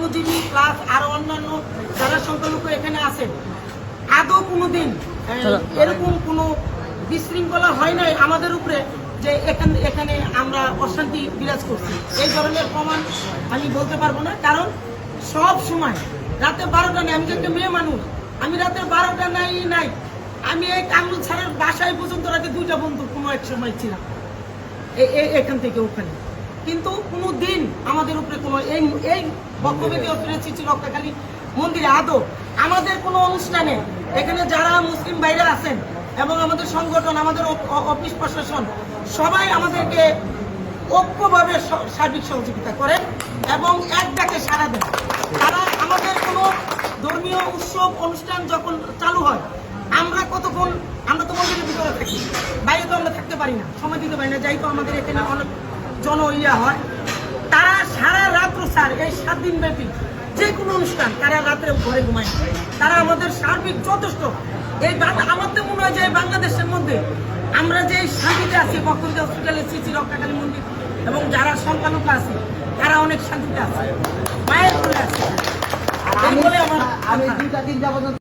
শ্রমজীবী প্লাস আরো অন্যান্য যারা সংখ্যালঘু এখানে আছেন, আদৌ কোনোদিন এরকম কোনো বিশৃঙ্খলা হয় নাই আমাদের উপরে যে এখানে আমরা অশান্তি বিরাজ করছি। এই ধরনের প্রমাণ আমি বলতে পারবো না, কারণ সব সময় রাতে 12টা নেই, আমি যে একটা মেয়ে মানুষ, আমি রাতে 12টা নাই আমি এই কামরুল স্যারের বাসায় পর্যন্ত রাতে 2টা বন্ধু কোনো এক সময় ছিলাম এখান থেকে ওখানে। কিন্তু কোনো দিন আমাদের উপরে কোনো এই বক্তব্যে চিঠি রক্ষাকালী মন্দিরে আদৌ আমাদের কোনো অনুষ্ঠানে এখানে যারা মুসলিম ভাইরা আছেন এবং আমাদের সংগঠন, আমাদের অফিস প্রশাসন সবাই আমাদেরকে ঐক্যভাবে সার্বিক সহযোগিতা করেন এবং এক ডাকে সাড়া দেন। তারা আমাদের কোনো ধর্মীয় উৎসব অনুষ্ঠান যখন চালু হয়, আমরা কতক্ষণ, আমরা তো মন্দিরের ভিতরে থাকি, বাইরে তো আমরা থাকতে পারি না, সময় দিতে পারি না, যাই তো আমাদের এখানে অনেক হয়। তারা সারা রাত্র স্যার এই 7 দিন ব্যাপী যে কোনো অনুষ্ঠান তারা রাত্রে ঘরে ঘুমায়, তারা আমাদের সার্বিক যথেষ্ট। এই আমার তো মনে হয় যে বাংলাদেশের মধ্যে আমরা যে শান্তিতে আছি, বকরী হসপিটালে চিঠি রক্ষাকালী মন্দির এবং যারা সংখ্যালঘু আছে তারা অনেক শান্তিতে আছে, মায়ের কোলে আছে। আমি 2টা 3টা পর্যন্ত